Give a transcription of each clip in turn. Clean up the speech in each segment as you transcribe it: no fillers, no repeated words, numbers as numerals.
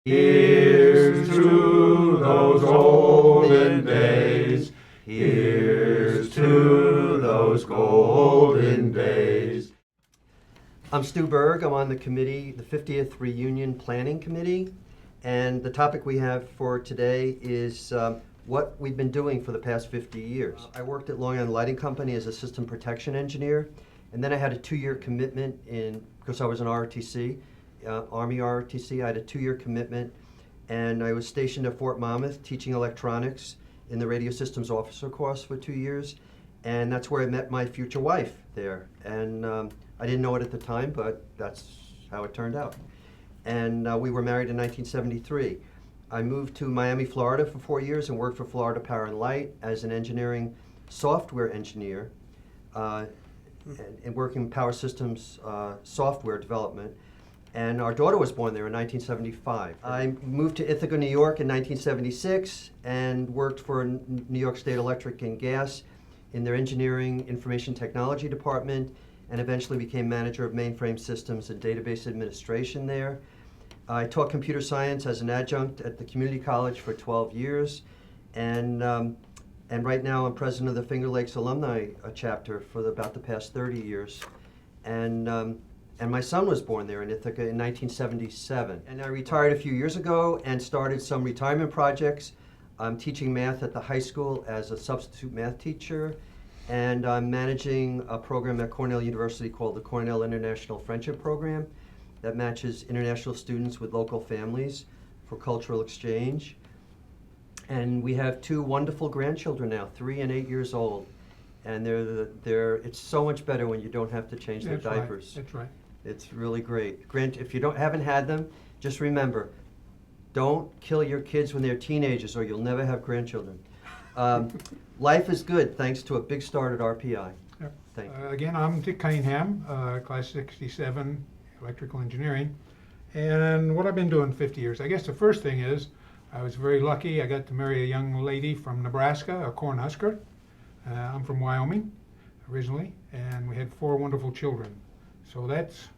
Here's to those olden days. Here's to those golden days. I'm Stu Berg. I'm on the committee, the 50th Reunion Planning Committee. And the topic we have for today is what we've been doing for the past 50 years. I worked at Long Island Lighting Company as a system protection engineer. And then I had a 2-year commitment because I was an ROTC, Army ROTC. I had a 2-year commitment. And I was stationed at Fort Monmouth teaching electronics in the radio systems officer course for 2 years. And that's where I met my future wife there. And I didn't know it at the time, but that's how it turned out. And we were married in 1973. I moved to Miami, Florida for 4 years and worked for Florida Power and Light as an engineering software engineer and working in power systems software development. And our daughter was born there in 1975. I moved to Ithaca, New York in 1976 and worked for New York State Electric and Gas in their engineering information technology department, and eventually became manager of mainframe systems and database administration there. I taught computer science as an adjunct at the community college for 12 years, and right now I'm president of the Finger Lakes Alumni chapter for about the past 30 years. And my son was born there in Ithaca in 1977. And I retired a few years ago and started some retirement projects. I'm teaching math at the high school as a substitute math teacher, and I'm managing a program at Cornell University called the Cornell International Friendship Program that matches international students with local families for cultural exchange. And we have 2 wonderful grandchildren now, 3 and 8 years old. And it's so much better when you don't have to change their diapers. That's right. It's really great. If you haven't had them, just remember, don't kill your kids when they're teenagers or you'll never have grandchildren. Life is good thanks to a big start at RPI. Yep. Thank you. Again, I'm Dick Cunningham, class 67, electrical engineering. And what I've been doing 50 years, I guess the first thing is I was very lucky. I got to marry a young lady from Nebraska, a Cornhusker. I'm from Wyoming originally, and we had 4 wonderful children. So that's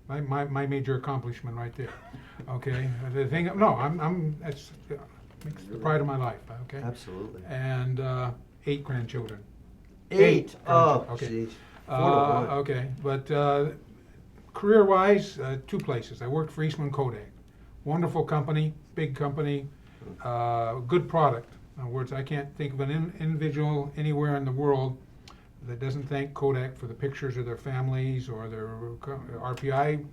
my major accomplishment right there. Okay, the thing. No, that's makes the pride of my life. Okay. Absolutely. And 8 grandchildren. 8. Oh, okay. Geez. 4 to 1. Okay, but career-wise, 2 places. I worked for Eastman Kodak, wonderful company, big company, good product. In other words, I can't think of an individual anywhere in the world that doesn't thank Kodak for the pictures of their families or their RPI,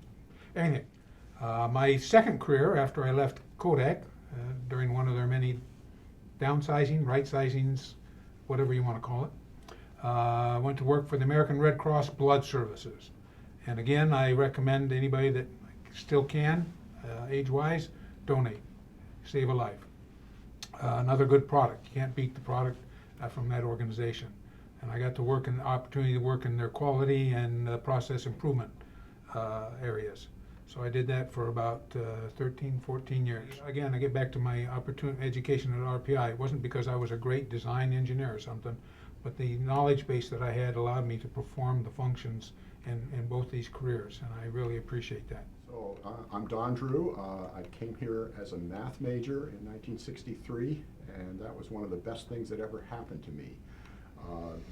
anything. My second career after I left Kodak, during one of their many downsizing, right-sizings, whatever you want to call it, went to work for the American Red Cross Blood Services. And again, I recommend anybody that still can, age-wise, donate, save a life. Another good product. You can't beat the product from that organization. And I got to opportunity to work in their quality and process improvement areas. So I did that for about 13, 14 years. Again, I get back to my education at RPI. It wasn't because I was a great design engineer or something, but the knowledge base that I had allowed me to perform the functions in both these careers, and I really appreciate that. So I'm Don Drew. I came here as a math major in 1963, and that was one of the best things that ever happened to me.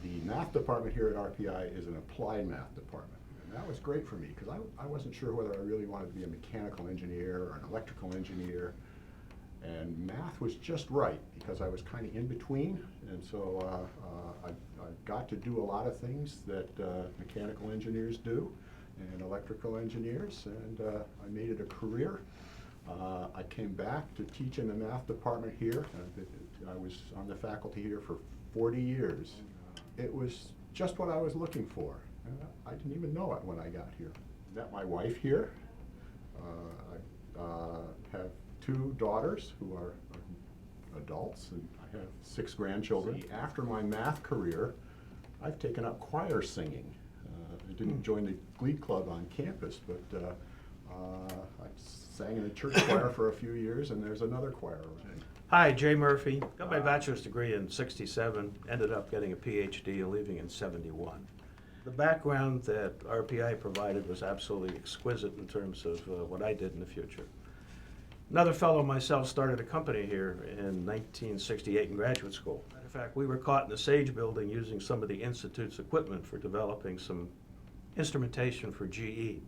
The math department here at RPI is an applied math department. And that was great for me because I wasn't sure whether I really wanted to be a mechanical engineer or an electrical engineer. And math was just right because I was kind of in between. And so I got to do a lot of things that mechanical engineers do and electrical engineers. And I made it a career. I came back to teach in the math department here. I was on the faculty here for 40 years. It was just what I was looking for. I didn't even know it when I got here. Met my wife here. I have 2 daughters who are adults, and I have 6 grandchildren. After my math career, I've taken up choir singing. I didn't join the glee club on campus, but I sang in a church choir for a few years, and there's another choir around. Hi, Jay Murphy. Got my bachelor's degree in '67, ended up getting a PhD and leaving in '71. The background that RPI provided was absolutely exquisite in terms of what I did in the future. Another fellow and myself started a company here in 1968 in graduate school. Matter of fact, we were caught in the Sage building using some of the Institute's equipment for developing some instrumentation for GE.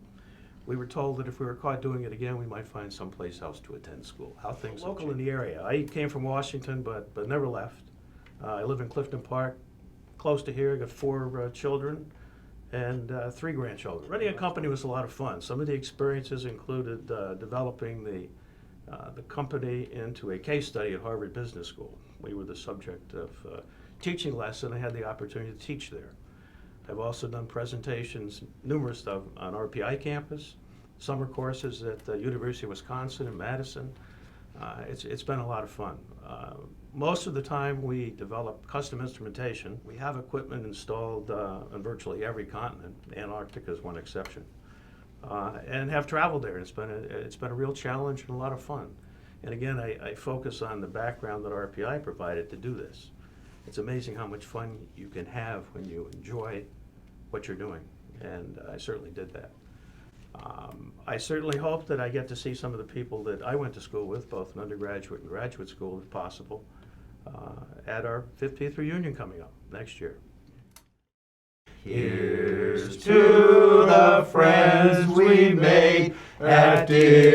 We were told that if we were caught doing it again, we might find someplace else to attend school. How things local in the area. I came from Washington, but never left. I live in Clifton Park, close to here. I got 4 children and 3 grandchildren. Running a company was a lot of fun. Some of the experiences included developing the company into a case study at Harvard Business School. We were the subject of a teaching lesson. I had the opportunity to teach there. I've also done presentations, numerous of, on RPI campus, summer courses at the University of Wisconsin in Madison. It's been a lot of fun. Most of the time we develop custom instrumentation. We have equipment installed on virtually every continent. Antarctica is one exception. And have traveled there. It's been a real challenge and a lot of fun. And again, I focus on the background that RPI provided to do this. It's amazing how much fun you can have when you enjoy what you're doing, and I certainly did that. I certainly hope that I get to see some of the people that I went to school with, both in undergraduate and graduate school, if possible, at our 50th reunion coming up next year. Here's to the friends we made at dear